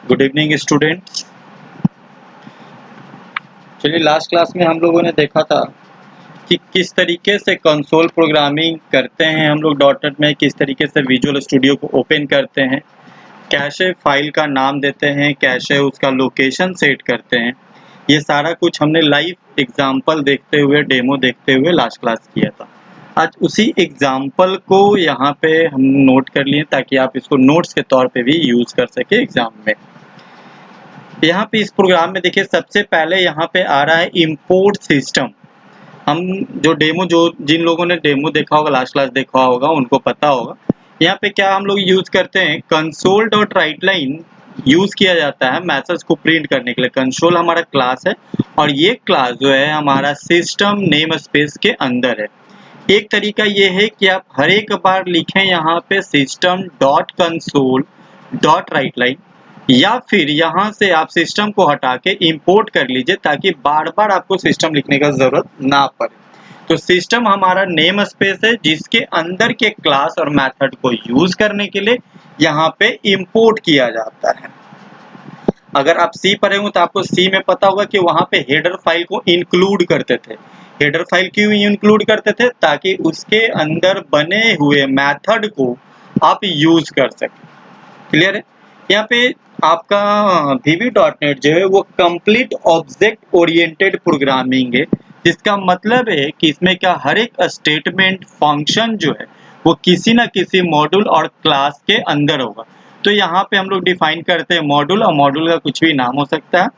Good evening students. चलिए, last class में हम लोगों ने देखा था कि किस तरीके से कंसोल प्रोग्रामिंग करते हैं हम लोग डॉटनेट में, किस तरीके से विजुअल स्टूडियो को ओपन करते हैं, कैसे फाइल का नाम देते हैं, कैसे उसका लोकेशन सेट करते हैं। ये सारा कुछ हमने लाइव एग्जांपल देखते हुए, डेमो देखते हुए लास्ट क्लास किया था। आज उसी एग्जांपल को यहाँ पे हम नोट कर लिए ताकि आप इसको नोट्स के तौर पे भी यूज कर सके एग्जाम में। यहाँ पे इस प्रोग्राम में देखिए, सबसे पहले यहाँ पे आ रहा है इंपोर्ट सिस्टम। हम जो जिन लोगों ने डेमो देखा होगा, लास्ट क्लास देखा होगा, उनको पता होगा यहाँ पे क्या हम लोग यूज करते हैं। Console dot right line use किया जाता है मैसेज को प्रिंट करने के लिए। कंसोल हमारा क्लास है और ये क्लास जो है हमारा सिस्टम नेम स्पेस के अंदर है। एक तरीका ये है कि आप हर एक बार लिखें यहाँ पे system dot console dot right line, या फिर यहाँ से आप सिस्टम को हटा के इंपोर्ट कर लीजिए ताकि बार बार आपको सिस्टम लिखने का जरूरत ना पड़े। तो सिस्टम हमारा नेम स्पेस है जिसके अंदर के क्लास और मेथड को यूज करने के लिए यहाँ पे इंपोर्ट किया जाता है। अगर आप सी पढ़े हो तो आपको सी में पता होगा कि वहां पे हेडर फाइल को इंक्लूड करते थे। हेडर फाइल क्यों इंक्लूड करते थे? ताकि उसके अंदर बने हुए मेथड को आप यूज कर सकें। क्लियर है? यहाँ पे आपका VB.NET जो है वो कंप्लीट ऑब्जेक्ट ओरिएंटेड प्रोग्रामिंग है, जिसका मतलब है कि इसमें क्या हर एक स्टेटमेंट फंक्शन जो है वो किसी ना किसी मॉड्यूल और क्लास के अंदर होगा। तो यहाँ पे हम लोग डिफाइन करते हैं मॉड्यूल, और मॉड्यूल का कुछ भी नाम हो सकता है।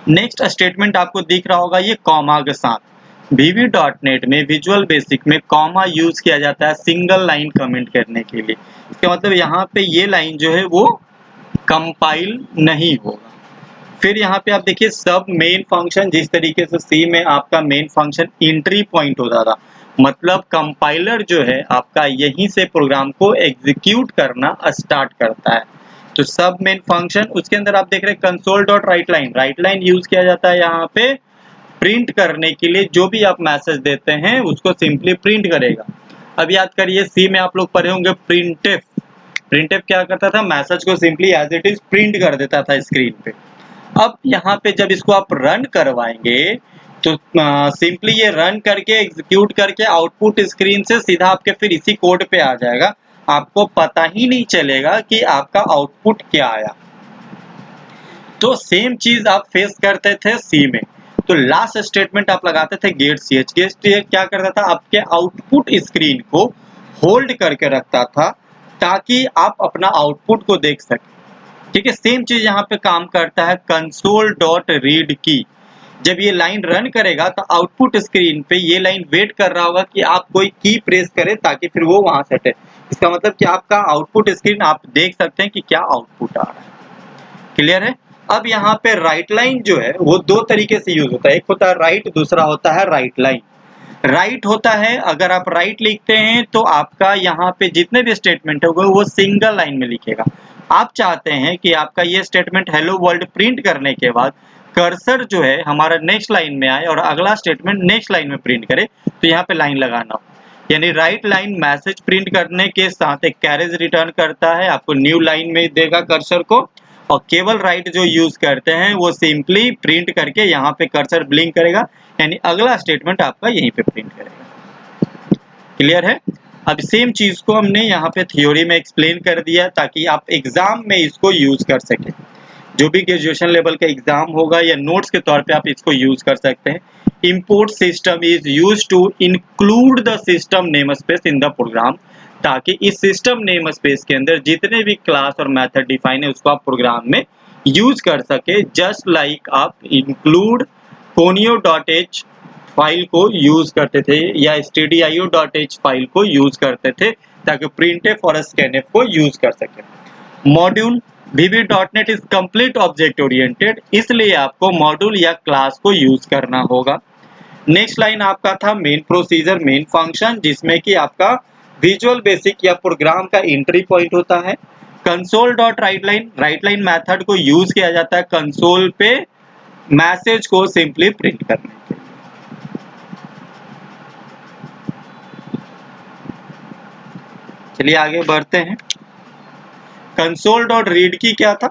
नेक्स्ट स्टेटमेंट आपको दिख रहा होगा ये कॉमा के साथ। VB.NET में विजुअल बेसिक में कॉमा यूज किया जाता है सिंगल लाइन कमेंट करने के लिए। इसका मतलब यहाँ पे ये लाइन जो है वो कंपाइल नहीं होगा। फिर यहाँ पे आप देखिए सब मेन फंक्शन, जिस तरीके से सी में आपका मेन फंक्शन एंट्री पॉइंट होता था, मतलब कंपाइलर जो है आपका यहीं से प्रोग्राम को एग्जीक्यूट करना स्टार्ट करता है। तो सब मेन फंक्शन उसके अंदर आप देख रहे हैं console dot right line use किया जाता है यहाँ पे प्रिंट करने के लिए। जो भी आप मैसेज देते हैं उसको सिंपली प्रिंट करेगा। अब याद करिए सी में आप लोग पढ़े होंगे प्रिंटफ। प्रिंटफ क्या करता था? मैसेज को simply as it is print कर देता था स्क्रीन पे। अब यहाँ पे जब इसको आप रन करवाएंगे तो सिंपली ये रन करके एग्जीक्यूट करके आउटपुट स्क्रीन से सीधा आपके फिर इसी कोड पे आ जाएगा। आपको पता ही नहीं चलेगा कि आपका आउटपुट क्या आया। तो सेम चीज आप फेस करते थे सी में। तो लास्ट स्टेटमेंट आप लगाते थे गेट ch। गेट ch क्या करता था? आपके आउटपुट स्क्रीन को होल्ड करके रखता था ताकि आप अपना आउटपुट को देख सके। ठीक है, सेम चीज यहाँ पे काम करता है कंसोल डॉट रीड की। जब ये लाइन रन करेगा तो आउटपुट स्क्रीन पे ये लाइन वेट कर रहा होगा कि आप कोई की प्रेस करें ताकि फिर वो वहां से हटे। इसका मतलब कि आपका आउटपुट स्क्रीन आप देख सकते हैं कि क्या आउटपुट आ रहा है। क्लियर है? अब यहाँ पे राइट लाइन जो है वो दो तरीके से यूज होता है। एक होता है राइट, दूसरा होता है राइट लाइन। राइट होता है अगर आप राइट लिखते हैं तो आपका यहाँ पे जितने भी स्टेटमेंट होगा वो सिंगल लाइन में लिखेगा। आप चाहते हैं कि आपका ये स्टेटमेंट हेलो वर्ल्ड प्रिंट करने के बाद कर्सर जो है हमारा नेक्स्ट लाइन में आए और अगला स्टेटमेंट नेक्स्ट लाइन में प्रिंट करे, तो यहाँ पे लाइन लगाना हो। यानी राइट लाइन मैसेज प्रिंट करने के साथ एक कैरेज रिटर्न करता है, आपको न्यू लाइन में देगा कर्सर को। और केवल राइट जो यूज करते हैं वो सिंपली प्रिंट करके यहाँ पे कर्सर ब्लिंक करेगा, यानी अगला स्टेटमेंट आपका यहीं पे प्रिंट करेगा। क्लियर है? अब सेम चीज को हमने यहाँ पे थ्योरी में एक्सप्लेन कर दिया ताकि आप एग्जाम में इसको यूज कर सके। जो भी ग्रेजुएशन लेवल का एग्जाम होगा या नोट्स के तौर पे आप इसको यूज कर सकते हैं। Import system is use to include the system name space in the program, ताकि इस सिस्टम नेम स्पेस के अंदर जितने भी क्लास और मेथड डिफाइन है उसको आप प्रोग्राम में यूज कर सके। जस्ट लाइक आप इंक्लूड conio.h फाइल को यूज करते थे या stdio.h फाइल को यूज करते थे ताकि printf और scanf को यूज कर सके। Module VB.NET is complete object oriented, इसलिए आपको मॉड्यूल या क्लास को यूज करना होगा। नेक्स्ट लाइन आपका था मेन प्रोसीजर, मेन फंक्शन, जिसमें कि आपका विजुअल बेसिक या प्रोग्राम का एंट्री पॉइंट होता है। Console dot right line method को यूज किया जाता है कंसोल पे मैसेज को सिंपली प्रिंट करने के लिए। चलिए आगे बढ़ते हैं। कंसोल डॉट रीड की क्या था,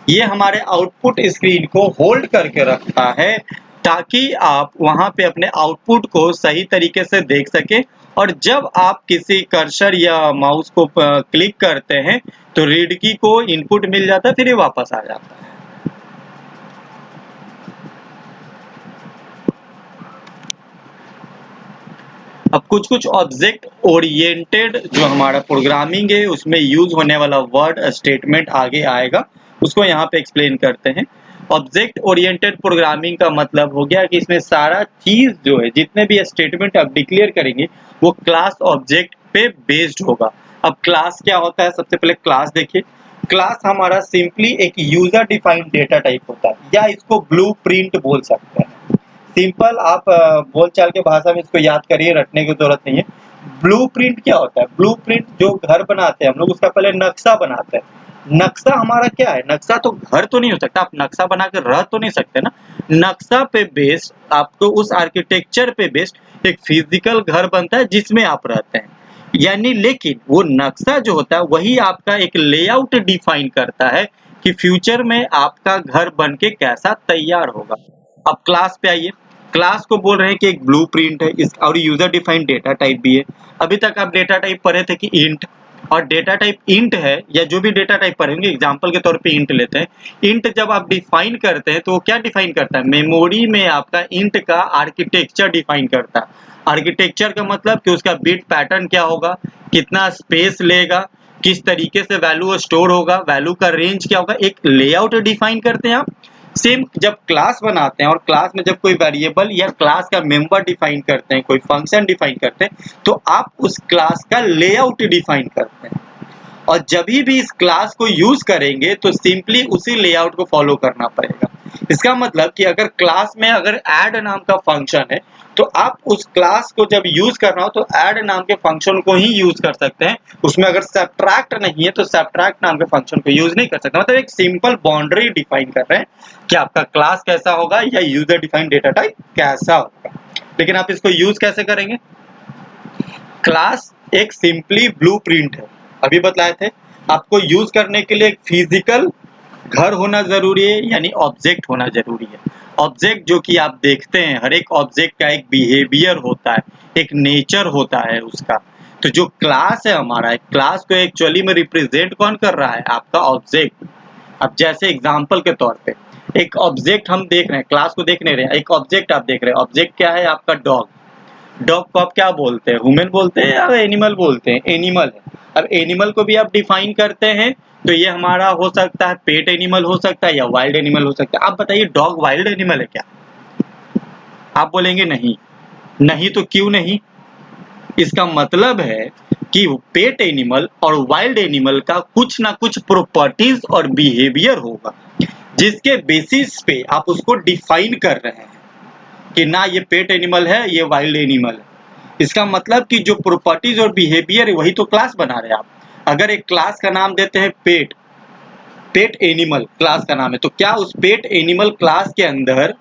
ये हमारे आउटपुट स्क्रीन को होल्ड करके रखता है ताकि आप वहां पे अपने आउटपुट को सही तरीके से देख सके, और जब आप किसी कर्सर या माउस को क्लिक करते हैं तो रीड की को इनपुट मिल जाता है, फिर ये वापस आ जाता है। अब कुछ ऑब्जेक्ट ओरिएंटेड जो हमारा प्रोग्रामिंग है उसमें यूज होने वाला वर्ड स्टेटमेंट आगे आएगा, उसको यहाँ पे एक्सप्लेन करते हैं। ऑब्जेक्ट ओरिएंटेड प्रोग्रामिंग का मतलब हो गया कि इसमें सारा चीज जो है, जितने भी स्टेटमेंट आप डिक्लेयर करेंगे वो क्लास ऑब्जेक्ट पे बेस्ड होगा। अब क्लास क्या होता है, सबसे पहले क्लास देखिए। क्लास हमारा सिंपली एक यूजर डिफाइंड डेटा टाइप होता है, या इसको ब्लूप्रिंट बोल सकते हैं। सिंपल आप बोलचाल के भाषा में इसको याद करिए, रटने की जरूरत नहीं है। ब्लूप्रिंट क्या होता है, ब्लूप्रिंट जो घर बनाते हैं हम लोग उसका पहले नक्शा बनाते हैं। नक्शा हमारा क्या है, नक्शा तो घर तो नहीं हो सकता, आप नक्शा बना कर रह तो नहीं सकते ना। नक्शा पे बेस्ड आपको उस आर्किटेक्चर पे बेस्ड एक फिजिकल घर बनता है जिसमें आप रहते हैं, यानी लेकिन वो नक्शा जो होता है वही आपका एक लेआउट डिफाइन करता है कि फ्यूचर में आपका घर बन के कैसा तैयार होगा। अब क्लास पे आइए। क्लास को बोल रहे हैं कि एक ब्लूप्रिंट है इस, और यूजर डिफाइंड डेटा टाइप भी है। अभी तक आप डेटा टाइप पढ़े थे कि इंट, और डेटा टाइप इंट है, या जो भी डेटा टाइप पढ़ेंगे एग्जांपल के तौर पे इंट लेते हैं। इंट जब आप डिफाइन करते हैं तो वो क्या डिफाइन करता है, मेमोरी में आपका इंट का आर्किटेक्चर डिफाइन करता है। आर्किटेक्चर का मतलब कि उसका बिट पैटर्न क्या होगा, कितना स्पेस लेगा, किस तरीके से वैल्यू स्टोर होगा, वैल्यू का रेंज क्या होगा, एक लेआउट डिफाइन करते हैं आप। सेम जब क्लास बनाते हैं और क्लास में जब कोई वेरिएबल या क्लास का मेंबर डिफाइन करते हैं, कोई फंक्शन डिफाइन करते हैं, तो आप उस क्लास का लेआउट डिफाइन करते हैं। और जब भी इस क्लास को यूज करेंगे तो सिंपली उसी लेआउट को फॉलो करना पड़ेगा। इसका मतलब कि अगर क्लास में अगर ऐड नाम का फंक्शन है तो आप उस क्लास को जब यूज करना हो तो ऐड नाम के फंक्शन को ही यूज कर सकते हैं। उसमें अगर सब्ट्रैक्ट नहीं है तो सब्ट्रैक्ट नाम के फंक्शन को यूज नहीं कर सकते। मतलब एक सिंपल बाउंड्री डिफाइन कर रहे हैं कि आपका क्लास कैसा होगा या यूजर डिफाइंड डेटा टाइप कैसा होगा। लेकिन आप इसको यूज कैसे करेंगे, क्लास एक सिंपली ब्लूप्रिंट है, अभी बताए थे। आपको यूज करने के लिए एक फिजिकल घर होना जरूरी है, यानी ऑब्जेक्ट होना जरूरी है। ऑब्जेक्ट जो कि आप देखते हैं, हर एक ऑब्जेक्ट का एक बिहेवियर होता है, एक नेचर होता है उसका। तो जो क्लास है हमारा, क्लास को एक्चुअली में रिप्रेजेंट कौन कर रहा है, आपका ऑब्जेक्ट। अब जैसे एग्जांपल के तौर पे एक ऑब्जेक्ट हम देख रहे हैं, क्लास को देख नहीं रहे हैं, एक ऑब्जेक्ट आप देख रहे हैं। ऑब्जेक्ट क्या है, आपका डॉग। डॉग को आप क्या बोलते हैं, ह्यूमन बोलते हैं या एनिमल बोलते हैं, एनिमल है। अब एनिमल को भी आप डिफाइन करते हैं तो ये हमारा हो सकता है पेट एनिमल हो सकता है या वाइल्ड एनिमल हो सकता है। आप बताइए डॉग वाइल्ड एनिमल है क्या, आप बोलेंगे नहीं। नहीं तो क्यों नहीं, इसका मतलब है कि पेट एनिमल और वाइल्ड एनिमल का कुछ ना कुछ प्रॉपर्टीज और बिहेवियर होगा जिसके बेसिस पे आप उसको डिफाइन कर रहे हैं कि ना ये पेट एनिमल है, ये वाइल्ड एनिमल है। इसका मतलब कि जो प्रॉपर्टीज और बिहेवियर है वही तो क्लास बना रहे हैं आप। अगर एक क्लास का नाम देते हैं पेट, पेट एनिमल क्लास का नाम है, तो क्या उस पेट एनिमल क्लास के अंदर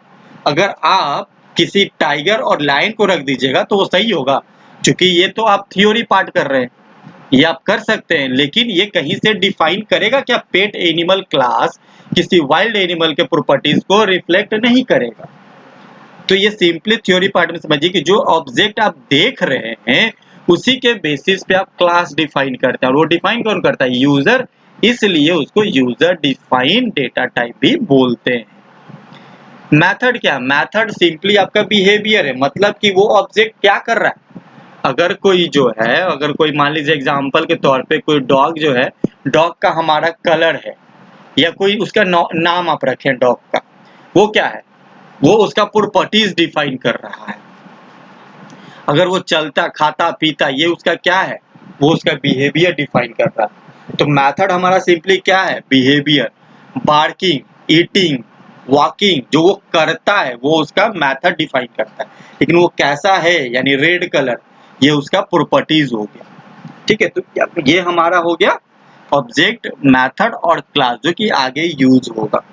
अगर आप किसी टाइगर और लायन को रख दीजिएगा तो वो सही होगा, क्योंकि ये तो आप थ्योरी पार्ट कर रहे हैं, ये आप कर सकते हैं, लेकिन ये कहीं से डिफाइन करेगा क्या, पेट एनिमल क्लास किसी वाइल्ड एनिमल के प्रॉपर्टीज को रिफ्लेक्ट नहीं करेगा। तो ये सिंपली थ्योरी पार्ट में समझिए कि जो ऑब्जेक्ट आप देख रहे हैं उसी के बेसिस पे आप क्लास डिफाइन करते हैं, और वो डिफाइन कौन करता है, यूजर। इसलिए उसको यूजर डिफाइन डेटा टाइप भी बोलते हैं। मेथड क्या है, मेथड सिंपली आपका बिहेवियर है, मतलब कि वो ऑब्जेक्ट क्या कर रहा है। अगर कोई जो है, अगर कोई मान लीजिए एग्जांपल के तौर पे कोई डॉग जो है, डॉग का हमारा कलर है या कोई उसका नाम आप रखें डॉग का, वो क्या है, वो उसका प्रॉपर्टीज डिफाइन कर रहा है। अगर वो चलता खाता पीता, ये उसका क्या है, वो उसका बिहेवियर डिफाइन कर रहा है। तो मेथड हमारा सिंपली क्या है, बिहेवियर। बार्किंग, ईटिंग, वॉकिंग, जो वो करता है वो उसका मेथड डिफाइन करता है, लेकिन वो कैसा है यानी रेड कलर, ये उसका प्रॉपर्टीज हो गया। ठीक है, तो ये हमारा हो गया ऑब्जेक्ट, मेथड और क्लास जो कि आगे यूज होगा।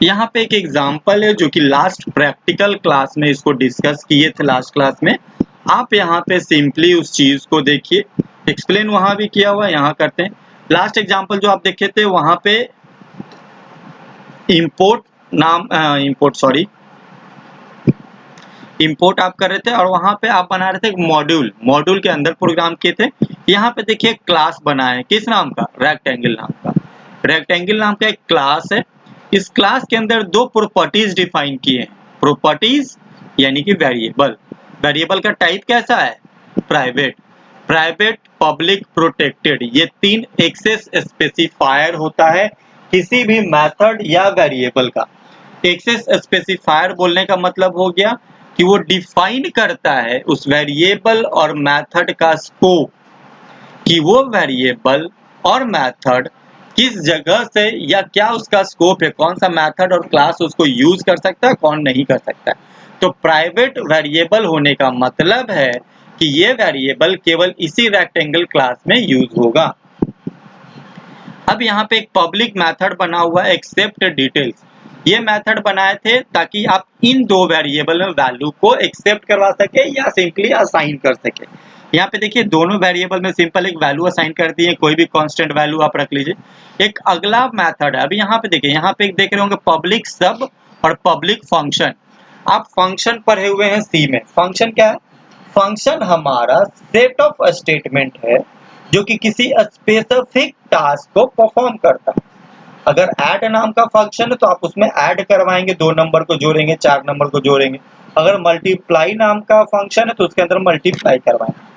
यहाँ पे एक एग्जांपल है जो कि लास्ट प्रैक्टिकल क्लास में इसको डिस्कस किए थे लास्ट क्लास में। आप यहाँ पे सिंपली उस चीज को देखिए, एक्सप्लेन वहां भी किया हुआ, यहाँ करते हैं। लास्ट एग्जांपल जो आप देखे थे वहां पे इंपोर्ट आप कर रहे थे और वहां पे आप बना रहे थे मॉड्यूल के अंदर प्रोग्राम किए थे। यहाँ पे देखिए क्लास बना है, किस नाम का? रेक्टेंगल नाम का। रेक्टेंगल नाम का एक क्लास है। इस क्लास के अंदर दो प्रॉपर्टीज डिफाइन किए हैं। प्रॉपर्टीज यानी कि वेरिएबल का टाइप कैसा है? Private, public, protected. ये तीन एक्सेस स्पेसिफायर होता है किसी भी मेथड या वेरिएबल का। एक्सेस स्पेसिफायर बोलने का मतलब हो गया कि वो डिफाइन करता है उस वेरिएबल और मेथड का स्कोप, कि वो वेरिएबल और मेथड किस जगह से या क्या उसका स्कोप है, कौन सा मेथड और क्लास उसको यूज कर सकता है, कौन नहीं कर सकता है। तो प्राइवेट वेरिएबल होने का मतलब है कि ये वेरिएबल केवल इसी रेक्टेंगल क्लास में यूज होगा। अब यहाँ पे एक पब्लिक मेथड बना हुआ है, एक्सेप्ट डिटेल्स। ये मेथड बनाए थे ताकि आप इन दो वेरिएबल में वैल्यू को एक्सेप्ट करवा सके या सिंपली असाइन कर सके। यहाँ पे देखिए दोनों वेरिएबल में सिंपल एक वैल्यू असाइन कर दिए, कोई भी कांस्टेंट वैल्यू आप रख लीजिए। एक अगला मेथड है, अभी यहाँ पे देखिए, यहाँ पे एक देख रहे होंगे पब्लिक सब और पब्लिक फंक्शन। आप फंक्शन पढ़े हुए हैं सी में। फंक्शन क्या है? फंक्शन हमारा सेट ऑफ स्टेटमेंट है जो कि किसी स्पेसिफिक टास्क को परफॉर्म करता है। अगर ऐड नाम का फंक्शन है तो आप उसमें ऐड करवाएंगे, 2 नंबर को जोड़ेंगे, 4 नंबर को जोड़ेंगे। अगर मल्टीप्लाई नाम का फंक्शन है तो उसके अंदर मल्टीप्लाई करवाएंगे।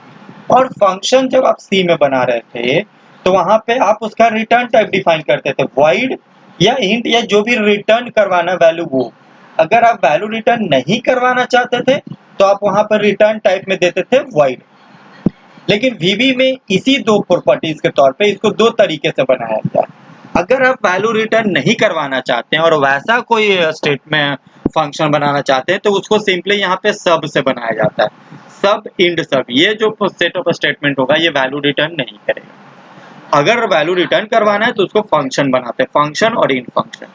और फंक्शन जब आप सी में बना रहे थे तो वहां पे आप उसका रिटर्न टाइप डिफाइन करते थे, वॉइड या इंट या जो भी रिटर्न करवाना वैल्यू वो। अगर आप वैल्यू रिटर्न नहीं करवाना चाहते थे तो आप वहां पर रिटर्न टाइप में देते थे वॉइड। लेकिन वीबी में इसी दो प्रॉपर्टीज के तौर पे इसको दो तरीके से बनाया गया है। अगर आप वैल्यू रिटर्न नहीं करवाना चाहते हैं और वैसा कोई स्टेट में फंक्शन बनाना चाहते हैं तो उसको सिंपली यहाँ पे सब से बनाया जाता है, सब इंड सब। ये जो सेट ऑफ स्टेटमेंट होगा ये वैल्यू रिटर्न नहीं करेगा। अगर वैल्यू रिटर्न करवाना है तो उसको फंक्शन बनाते हैं, फंक्शन और इंड फंक्शन।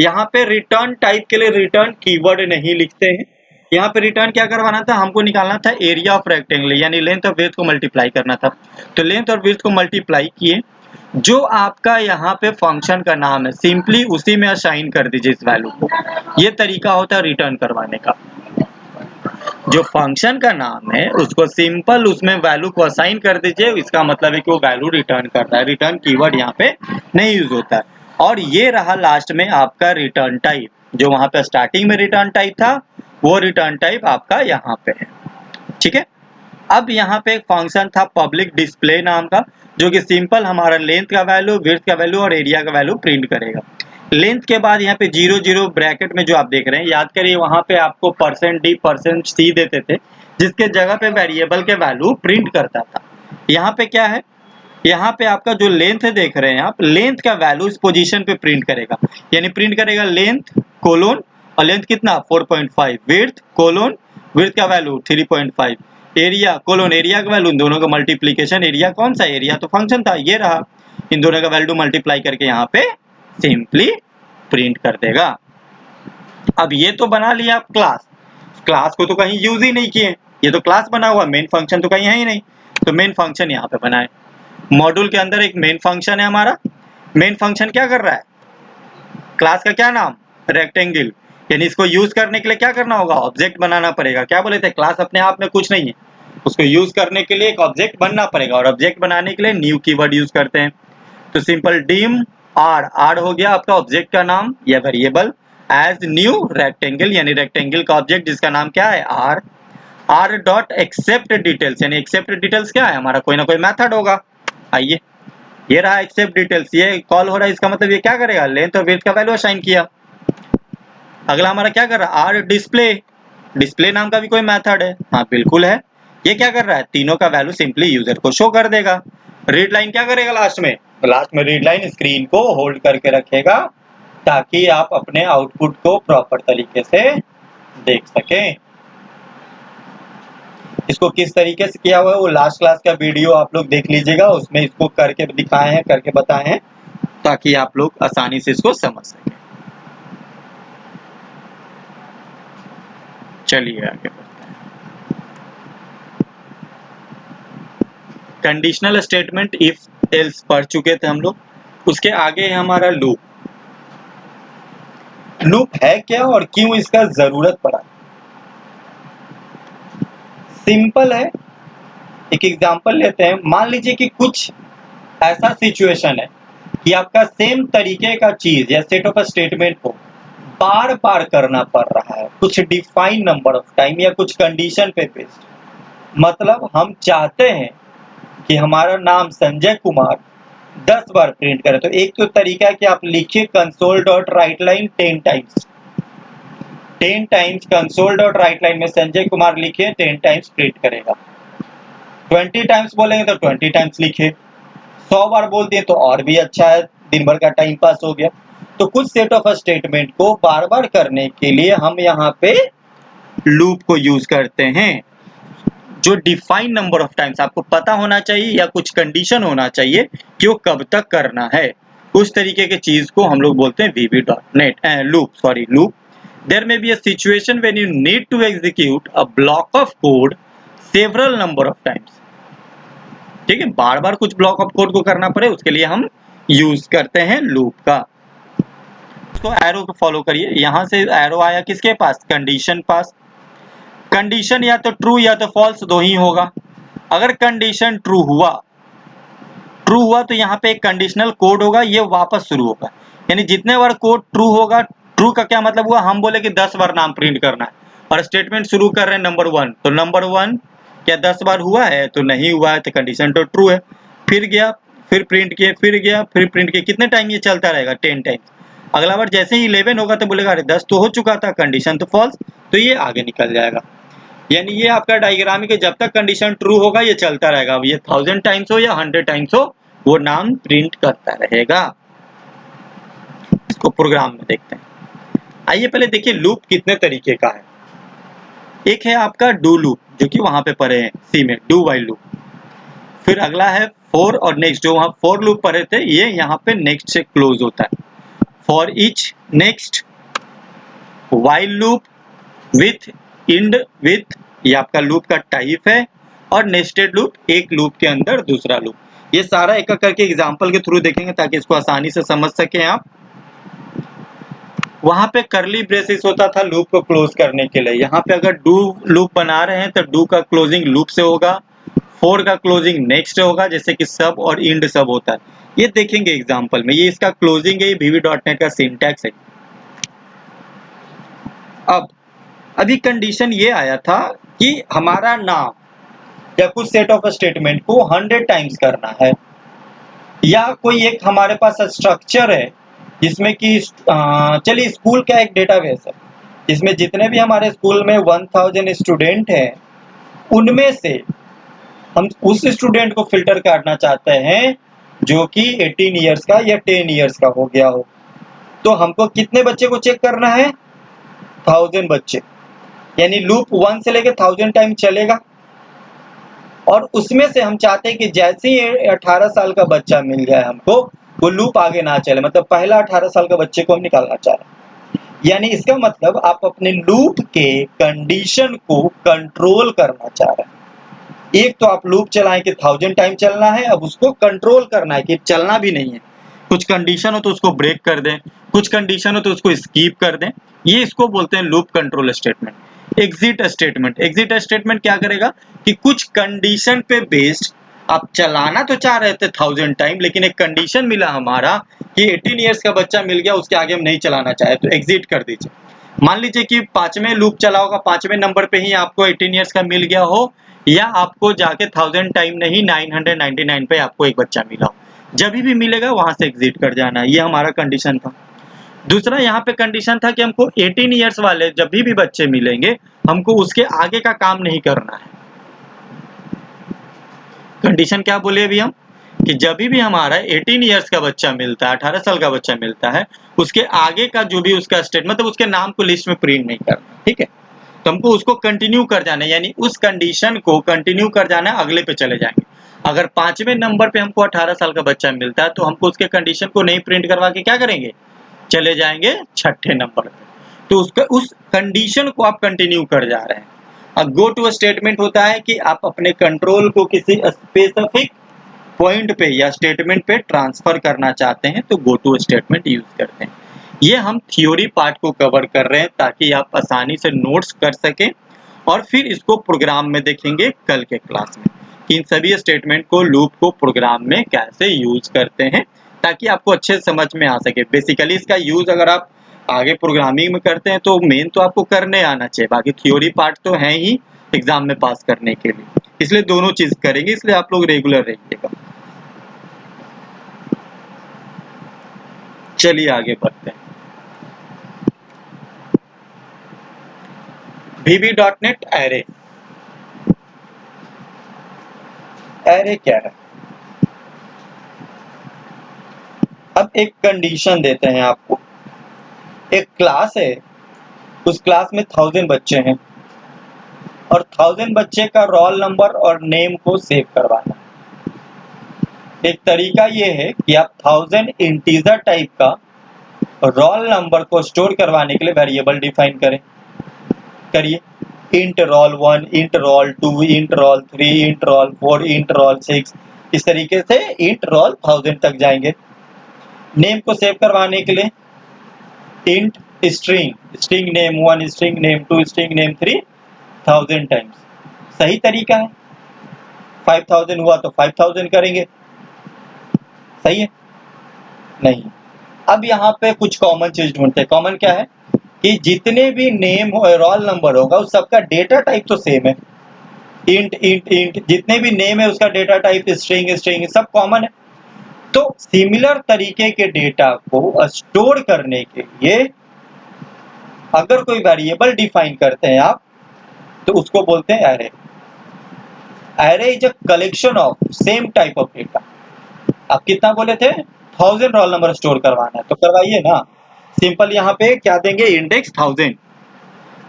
यहाँ पे रिटर्न टाइप के लिए रिटर्न कीवर्ड नहीं लिखते हैं। यहाँ पे रिटर्न क्या करवाना था? हमको निकालना था एरिया ऑफ रेक्टेंगल, यानी लेंथ और विड्थ को मल्टीप्लाई करना था। तो लेंथ और विड्थ को मल्टीप्लाई किए, जो आपका यहाँ पे फंक्शन का नाम है सिंपली उसी में असाइन कर दीजिए इस वैल्यू को। ये तरीका होता है रिटर्न करवाने का। जो फंक्शन का नाम है उसको सिंपल उसमें वैल्यू को असाइन कर दीजिए, इसका मतलब है कि वो वैल्यू रिटर्न करता है। रिटर्न कीवर्ड यहाँ पे नहीं यूज होता है। और ये रहा लास्ट में आपका रिटर्न टाइप, जो वहां पे स्टार्टिंग में रिटर्न टाइप था वो रिटर्न टाइप आपका यहाँ पे है। ठीक है। अब यहाँ पे एक फंक्शन था पब्लिक डिस्प्ले नाम का, जो कि सिंपल हमारा लेंथ का वैल्यू, विड्थ का वैल्यू और एरिया का वैल्यू प्रिंट करेगा। लेंथ के बाद यहाँ पे 0 ब्रैकेट में जो आप देख रहे हैं, याद करिए वहां पे आपको %d %c देते थे, जिसके जगह पे वेरिएबल के वैल्यू प्रिंट करता था। यहाँ पे क्या है? यहाँ पे आपका जो लेंथ देख रहे हैं आप, लेंथ का वैल्यू इस पोजीशन पे प्रिंट करेगा, यानी प्रिंट करेगा लेंथ कोलोन, और लेंथ कितना 4.5, विड्थ कोलोन, विड्थ का वैल्यू 3.5, एरिया कोलोन, एरिया का वैल्यू, इन दोनों का मल्टीप्लीकेशन। एरिया कौन सा? एरिया तो फंक्शन था, ये रहा। इन दोनों का वैल्यू मल्टीप्लाई करके यहाँ पे सिंपली प्रिंट कर देगा। अब ये तो बना लिया आप क्लास। क्लास को तो कहीं यूज ही नहीं किए, ये तो क्लास बना हुआ, मेन फंक्शन तो कहीं है ही नहीं। तो मेन फंक्शन यहाँ पे बनाए। मॉड्यूल के अंदर एक मेन फंक्शन है हमारा। मेन फंक्शन क्या कर रहा है? क्लास का क्या नाम? रेक्टेंगल। यानी इसको यूज करने के लिए क्या करना होगा? ऑब्जेक्ट बनाना पड़ेगा। क्या बोले थे? क्लास अपने आप में कुछ नहीं है, उसको यूज करने के लिए एक ऑब्जेक्ट बनना पड़ेगा, और ऑब्जेक्ट बनाने के लिए न्यू कीवर्ड यूज करते हैं। तो सिंपल डिम आर हो गया आपका ऑब्जेक्ट का नाम या वेरिएबल, एज न्यू रेक्टेंगल, यानी रेक्टेंगल का ऑब्जेक्ट जिसका नाम क्या है? आर डॉट एक्सेप्ट डिटेल्स, यानी एक्सेप्ट डिटेल्स क्या है? हमारा कोई ना कोई मेथड होगा। आइए, ये रहा एक्सेप्ट डिटेल्स, ये कॉल हो रहा है, इसका मतलब ये क्या करेगा? लेंथ और विड्थ का वैल्यू असाइन किया। अगला हमारा क्या कर रहा है? आर डिस्प्ले, डिस्प्ले नाम का भी कोई मेथड है? हाँ बिल्कुल है। ये क्या कर रहा है? तीनों का वैल्यू सिंपली यूजर को शो कर देगा। रीड लाइन क्या करेगा लास्ट में? लास्ट में रीड लाइन स्क्रीन को होल्ड करके रखेगा ताकि आप अपने आउटपुट को प्रॉपर तरीके से देख सकें। इसको किस तरीके से किया हुआ है वो लास्ट क्लास का वीडियो आप लोग देख लीजिएगा, उसमें इसको करके दिखाए हैं, करके बताए हैं, ताकि आप लोग आसानी से इसको समझ सकें। चलिए आगे बढ़ते हैं। कंडीशनल स्टेटमेंट इफ एल्स पढ़ चुके थे हम लोग। उसके आगे है हमारा लूप। लूप है क्या और क्यों इसका जरूरत पड़ा? सिंपल है, एक एग्जांपल लेते हैं। मान लीजिए कि कुछ ऐसा सिचुएशन है कि आपका सेम तरीके का चीज या सेट ऑफ स्टेटमेंट को बार बार करना पड़ रहा है कुछ डिफाइन नंबर ऑफ टाइम या कुछ कंडीशन पे बेस्ड। मतलब हम चाहते हैं कि हमारा नाम संजय कुमार 10 बार प्रिंट करें, तो एक तो तरीका है कि आप लिखिए console.writeline 10 टाइम्स। 10 टाइम्स console.writeline में संजय कुमार लिखिए, 10 टाइम्स प्रिंट करेगा। 20 टाइम्स बोलेंगे तो 20 टाइम्स लिखिए। 100 बार बोल दिए तो और भी अच्छा है, दिन भर का टाइम पास हो गया। तो कुछ सेट ऑफ स्टेटमेंट को बार बार करने के लिए हम यहाँ पे लूप को यूज करते हैं। जो डिफाइन नंबर ऑफ टाइम्स आपको पता होना चाहिए या कुछ कंडीशन होना चाहिए कि वो कब तक करना है, उस तरीके के चीज को हम लोग बोलते हैं VB.NET loop. There may be a situation when you need to execute a block of code several number of times। ठीक है, बार बार कुछ ब्लॉक ऑफ कोड को करना पड़े उसके लिए हम यूज करते हैं लूप का। तो एरो को फॉलो करिए, यहां से एरो आया किसके पास? कंडीशन पास। कंडीशन या तो ट्रू या तो फॉल्स दो ही होगा। अगर कंडीशन ट्रू हुआ तो यहाँ पे एक कंडीशनल कोड होगा, ये वापस शुरू होगा। यानी जितने बार कोड ट्रू होगा, ट्रू का क्या मतलब हुआ? हम बोले कि 10 बार नाम प्रिंट करना है और स्टेटमेंट शुरू कर रहे हैं नंबर 1, तो नंबर 1 क्या 10 बार हुआ है? तो नहीं हुआ है, तो कंडीशन तो ट्रू है। फिर गया, फिर प्रिंट किए, फिर गया, फिर प्रिंट किए। कितने टाइम ये चलता रहेगा? 10 टाइम्स। अगला बार जैसे ही 11 होगा तो बोलेगा अरे 10 तो हो चुका था, कंडीशन तो फॉल्स, तो ये आगे निकल जाएगा। यानी ये आपका डायग्राम है कि जब तक कंडीशन ट्रू होगा ये चलता रहेगा। ये 1000 टाइम्स हो या 100 टाइम्स हो, वो नाम प्रिंट करता रहेगा। इसको प्रोग्राम में देखते हैं। आइए पहले देखिए लूप कितने तरीके का है। एक है आपका डू लूप, जो कि वहां पे पढ़े हैं सी में, डू वाइल लूप। फिर अगला है फॉर और नेक्स्ट, जो वहां फॉर लूप पढ़े थे, ये यहाँ पे नेक्स्ट से क्लोज होता है। For each, next, while loop, with, end, with, ये आपका लूप का टाइप है। और नेस्टेड लूप, एक लूप के अंदर दूसरा लूप। ये सारा एक एक करके एग्जांपल के थ्रू देखेंगे ताकि इसको आसानी से समझ सकें आप। वहां पे करली ब्रेसेस होता था लूप को क्लोज करने के लिए। यहाँ पे अगर डू लूप बना रहे हैं तो डू का क्लोजिंग लूप से होगा, फॉर का क्लोजिंग नेक्स्ट होगा, जैसे कि सब और इंड सब होता है। ये देखेंगे एग्जांपल में, ये इसका क्लोजिंग है, ये VB.NET का सिंटैक्स है। अब अभी कंडीशन ये आया था कि हमारा नाम या कुछ सेट ऑफ स्टेटमेंट को 100 टाइम्स करना है, या कोई एक हमारे पास स्ट्रक्चर है जिसमें कि चलिए स्कूल का एक डेटाबेस है, जिसमें जितने भी हमारे स्कूल में 1000 स्टूडेंट हैं, उनमें से हम उस स्टूडेंट को फिल्टर करना चाहते हैं जो कि 18 इयर्स का या 10 इयर्स का हो गया हो। तो हमको कितने बच्चे को चेक करना है? 1000 बच्चे। यानी लूप 1 से लेकर 1000 टाइम चलेगा। और उसमें से हम चाहते हैं कि जैसे ही 18 साल का बच्चा मिल गया है हमको, वो लूप आगे ना चले, मतलब पहला 18 साल का बच्चे को हम निकालना चाह रहे हैं। यानी इसका मतलब आप अपने लूप के कंडीशन को कंट्रोल करना चाह रहे हैं। एक तो आप लूप चलाएं कि 1000 टाइम चलना है, अब उसको कंट्रोल करना है कि चलना भी नहीं है। कुछ कंडीशन हो तो उसको ब्रेक कर दें, कुछ कंडीशन हो तो उसको स्कीप कर दें। ये इसको बोलते हैं loop control statement. Exit statement क्या करेगा कि कुछ कंडीशन पे बेस्ड आप चलाना तो चाह रहे थे 1000 टाइम, लेकिन एक कंडीशन मिला हमारा कि 18 इयर्स का बच्चा मिल गया, उसके आगे हम नहीं चलाना चाहे, तो एग्जिट कर दीजिए। मान लीजिए कि 5वें लूप चला होगा, 5वें नंबर पे ही आपको 18 इयर्स का मिल गया हो, या आपको जाके 1000 टाइम नहीं 999 पे आपको एक बच्चा मिला हो। जब भी मिलेगा वहां से एग्जिट कर जाना, ये हमारा कंडीशन था। दूसरा यहाँ पे कंडीशन था कि हमको 18 इयर्स वाले जब भी बच्चे मिलेंगे, हमको उसके आगे का काम नहीं करना है। कंडीशन क्या बोले अभी हम कि जब भी हमारा 18 इयर्स का बच्चा मिलता है, 18 साल का बच्चा मिलता है, उसके आगे का जो भी उसका स्टेट, मतलब उसके नाम को लिस्ट में प्रिंट नहीं करना, ठीक है। तो हमको उसको कंटिन्यू कर जाना है, यानी उस कंडीशन को कंटिन्यू कर जाना है, अगले पे चले जाएंगे। अगर 5वें नंबर पे हमको 18 साल का बच्चा मिलता है, तो हमको उसके कंडीशन को नहीं प्रिंट करवा के क्या करेंगे, चले जाएंगे 6ठे नंबर पे। तो उसका उस कंडीशन को आप कंटिन्यू कर जा रहे हैं। अब गो टू स्टेटमेंट होता है कि आप अपने कंट्रोल को किसी स्पेसिफिक पॉइंट पे या स्टेटमेंट पे ट्रांसफर करना चाहते हैं तो गो टू स्टेटमेंट यूज करते हैं। ये हम थ्योरी पार्ट को कवर कर रहे हैं ताकि आप आसानी से नोट्स कर सकें और फिर इसको प्रोग्राम में देखेंगे कल के क्लास में कि इन सभी स्टेटमेंट को लूप को प्रोग्राम में कैसे यूज करते हैं ताकि आपको अच्छे समझ में आ सके। बेसिकली इसका यूज अगर आप आगे प्रोग्रामिंग में करते हैं तो मेन तो आपको करने आना चाहिए, बाकी थ्योरी पार्ट तो है ही एग्जाम में पास करने के लिए, इसलिए दोनों चीज करेंगे, इसलिए आप लोग रेगुलर रहिएगा। चलिए आगे बढ़ते हैं। VB.NET array. एरे क्या है? अब एक कंडीशन देते हैं आपको। एक क्लास है, उस क्लास में 1000 बच्चे हैं और 1000 बच्चे का रोल नंबर और नेम को सेव करवाना। एक तरीका ये है कि आप 1000 इंटीजर टाइप का रोल नंबर को स्टोर करवाने के लिए वेरिएबल डिफाइन करिए। int roll1, int roll2, int roll3, int roll4, int roll6, इस तरीके से int roll 1000 तक जाएंगे। नेम को सेव करवाने के लिए int string name 1, string name 2, string name 3 1000 times. सही तरीका है। 5000 हुआ तो 5000 करेंगे, सही है? नहीं। अब यहाँ पे कुछ कॉमन चीज ढूंढते हैं। कॉमन क्या है कि जितने भी नेम रोल नंबर होगा उस सबका डेटा टाइप तो सेम है। इंट इंट इंट जितने भी नेम है उसका डेटा टाइप स्ट्रिंग स्ट्रिंग सब कॉमन है। तो सिमिलर तरीके के डेटा को स्टोर करने के लिए अगर कोई वेरिएबल डिफाइन करते हैं आप तो उसको बोलते हैं array. Array is a collection of same type of data. आप कितना बोले थे? 1000 रोल नंबर स्टोर करवाना है तो करवाइए ना। सिंपल यहाँ पे क्या देंगे? इंडेक्स 1000।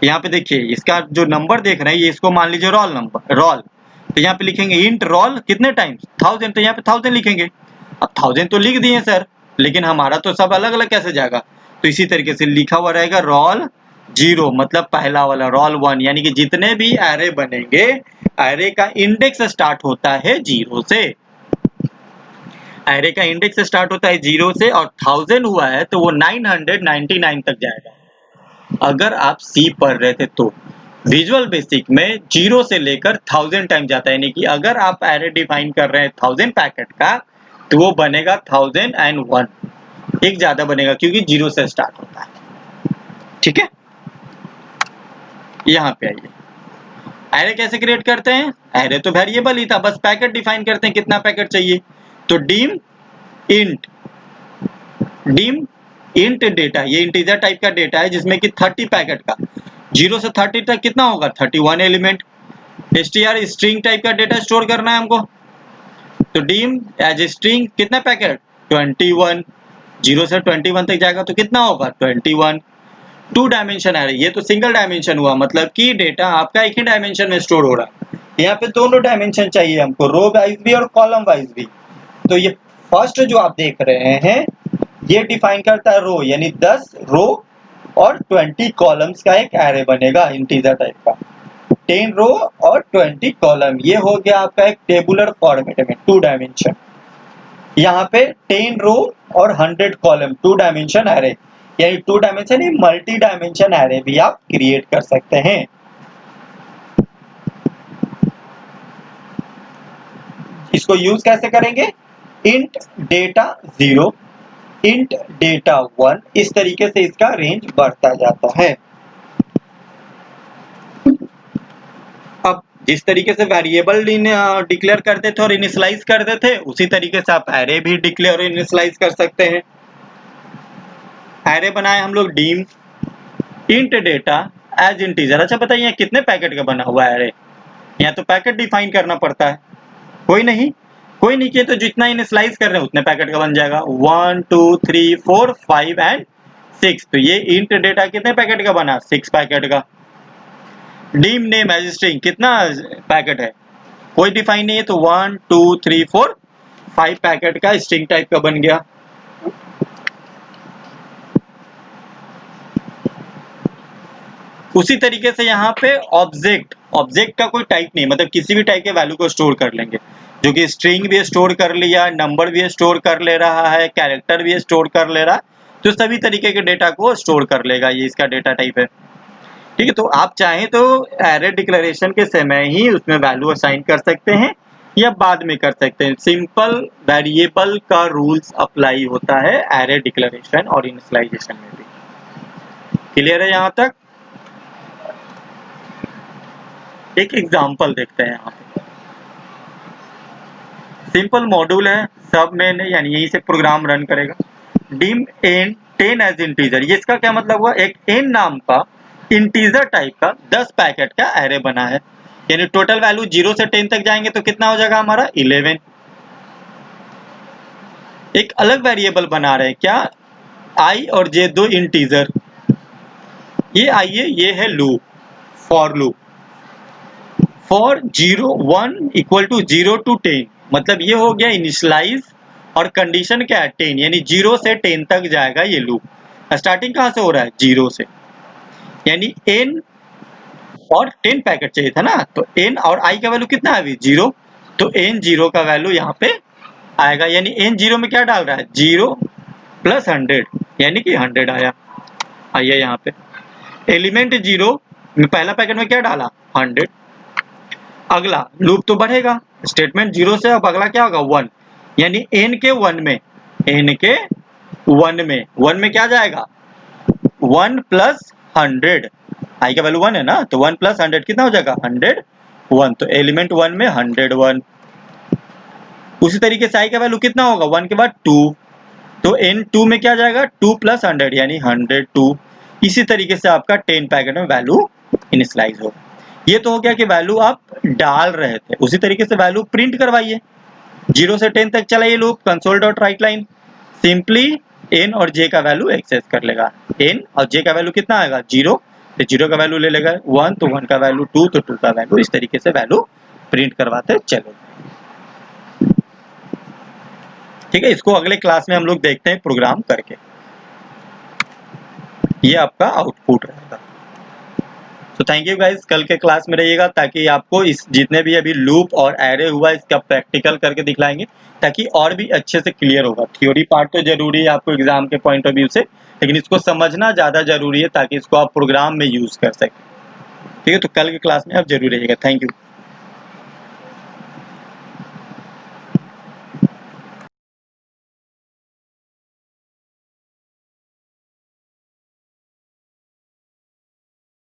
यहाँ पे देखिए इसका जो नंबर देख रहे हैं ये इसको मान लीजिए रोल नंबर रोल, तो यहाँ पे लिखेंगे इंट रोल कितने टाइम्स 1000, तो यहाँ पे 1000 लिखेंगे। अब 1000 तो लिख दिए सर, लेकिन हमारा तो सब अलग अलग कैसे जाएगा? तो इसी तरीके से लिखा हुआ रहेगा रोल 0 मतलब पहला वाला, रोल 1 यानी कि जितने भी एरे बनेंगे एरे का इंडेक्स स्टार्ट होता है 0 से। एरे का इंडेक्स स्टार्ट होता है 0 से और 1000 हुआ है तो वो 999 तक जाएगा। अगर आप सी पढ़ रहे थे तो विजुअल बेसिक में 0 से लेकर 1000 टाइम जाता है, यानी कि अगर आप एरे डिफाइन कर रहे हैं 1000 पैकेट का तो वो बनेगा 1001, एक ज्यादा बनेगा क्योंकि 0 से स्टार्ट होता है। ठीक है, यहाँ पे आइए। एरे कैसे क्रिएट करते हैं? एरे तो वेरिएबल ही था, बस पैकेट डिफाइन करते हैं कितना पैकेट चाहिए। तो डिम इंट डेटा, ये इंटीजर टाइप का डेटा है जिसमें कि 30 पैकेट का 0 से 30 तक कितना होगा? 31 एलिमेंट। str स्ट्रिंग टाइप का डेटा स्टोर करना है हमको, तो डिम एज स्ट्रिंग कितना पैकेट? 21। 0 से 21 तक जाएगा तो कितना होगा? 21। 2 डायमेंशन एरे, ये तो सिंगल डायमेंशन हुआ, मतलब कि डेटा आपका एक ही डायमेंशन में स्टोर हो रहा है। यहाँ पे दोनों डायमेंशन चाहिए हमको, रो वाइज भी और कॉलम वाइज भी। तो ये फर्स्ट जो आप देख रहे हैं ये डिफाइन करता है रो, यानी 10 रो और 20 कॉलम्स का एक एरे बनेगा इंटीजर टाइप का। 10 रो और 20 कॉलम, ये हो गया आपका एक टेबुलर फॉर्मेट में 2 डायमेंशन। यहाँ पे 10 रो और 100 कॉलम 2 डायमेंशन एरे, यानी 2 डायमेंशन ही मल्टी डायमेंशन एरे भी आप क्रिएट कर सकते हैं। इसको यूज कैसे करेंगे? इंट डेटा 0, इंट डेटा 1, इस तरीके से इसका रेंज बढ़ता जाता है। अब जिस तरीके से वेरिएबल डिक्लेयर करते थे और इनिशियलाइज करते थे उसी तरीके से आप एरे भी डिक्लेयर और इनिशियलाइज कर सकते हैं। एरे बनाए हम लोग dim int data as integer. अच्छा बताइए कितने पैकेट का बना हुआ एरे? यहाँ तो पैकेट डिफाइन करना पड़ता है। कोई नहीं किया तो जितना इनिशियलाइज कर रहे हैं उतने पैकेट का बन जाएगा। 1 2 3 4 5 एंड 6, तो ये इंट डेटा कितने पैकेट का बना? 6 पैकेट का। डिम नेम एज स्ट्रिंग कितना पैकेट है? कोई डिफाइन नहीं है, तो 1 2 3 4 5 पैकेट का स्ट्रिंग टाइप का बन गया। उसी तरीके से यहाँ पे ऑब्जेक्ट का कोई टाइप नहीं, मतलब किसी भी टाइप के वैल्यू को स्टोर कर लेंगे, जो कि स्ट्रिंग भी स्टोर कर लिया, नंबर भी स्टोर कर ले रहा है, कैरेक्टर भी स्टोर कर ले रहा है, तो सभी तरीके के डेटा को स्टोर कर लेगा, ये इसका डेटा टाइप है। ठीक है, तो आप चाहें तो एरे डिक्लेरेशन के समय ही उसमें वैल्यू असाइन कर सकते हैं या बाद में कर सकते हैं। सिंपल वेरिएबल का रूल्स अप्लाई होता है एरे डिक्लेरेशन और इनिशियलाइजेशन में भी। क्लियर है यहाँ तक? एक एग्जांपल देखते हैं यहाँ पे। सिंपल मॉड्यूल है, सब में यानी यहीं से प्रोग्राम रन करेगा। डिम एन 10 एज इंटीजर, ये इसका क्या मतलब हुआ? एक एन नाम का इंटीजर टाइप का 10 पैकेट का एरे बना है, यानी टोटल वैल्यू 0 से 10 तक जाएंगे तो कितना हो जाएगा हमारा? 11। एक अलग वेरिएबल बना रहे हैं, क्या? आई और जे, दो इंटीजर। ये आइए, ये है loop, for loop. For 0 1 equal to 0 to 10, मतलब ये हो गया इनिशियलाइज, और कंडीशन क्या है? 10, यानी 0 से 10 तक जाएगा ये लूप। स्टार्टिंग कहाँ से हो रहा है? 0 से, यानी n और 10 पैकेट चाहिए था ना, तो n और i का वैल्यू कितना है अभी? 0, तो n 0 का वैल्यू यहाँ पे आएगा, यानी n 0 में क्या डाल रहा है? 0 प्लस 100, यानी कि 100 आया। आइए यहाँ पे एलिमेंट 0 में पहला पैकेट में क्या डाला? 100। अगला लूप तो बढ़ेगा, स्टेटमेंट 0 से अब अगला क्या होगा? 1, यानी n के 1 में, n के 1 में क्या जाएगा? 1 प्लस 100, i का वैल्यू 1 है ना, तो 1 प्लस 100 कितना हो जाएगा? 101, तो एलिमेंट 1 में 101। उसी तरीके से i का वैल्यू कितना होगा? 1 के बाद 2, तो n 2 में क्या जाएगा? 2 प्लस 100, यानी 102। इसी तरीके से आपका 10 पैकेट में वैल्यू इनिशियलाइज होगा। ये तो हो गया कि वैल्यू आप डाल रहे थे, उसी तरीके से वैल्यू प्रिंट करवाइए। 0 से 10 तक चलाइए loop, console dot right line, simply n और j का वैल्यू एक्सेस कर लेगा। n और j का वैल्यू कितना आएगा? 0, तो 0 का वैल्यू ले लेगा 1, तो 1 का वैल्यू 2, तो 2 का वैल्यू, इस तरीके से वैल्यू प्रिंट करवाते चलो। ठीक है, इसको अगले क्लास में हम लोग देखते हैं प्रोग्राम करके। ये आपका आउटपुट रहेगा। तो थैंक यू गाइस, कल के क्लास में रहिएगा, ताकि आपको इस जितने भी अभी लूप और एरे हुआ इसका प्रैक्टिकल करके दिखलाएंगे, ताकि और भी अच्छे से क्लियर होगा। थ्योरी पार्ट तो जरूरी है आपको एग्जाम के पॉइंट ऑफ व्यू से, लेकिन इसको समझना ज़्यादा जरूरी है ताकि इसको आप प्रोग्राम में यूज़ कर सकें। ठीक है, तो कल के क्लास में आप जरूर रहिएगा। Thank you.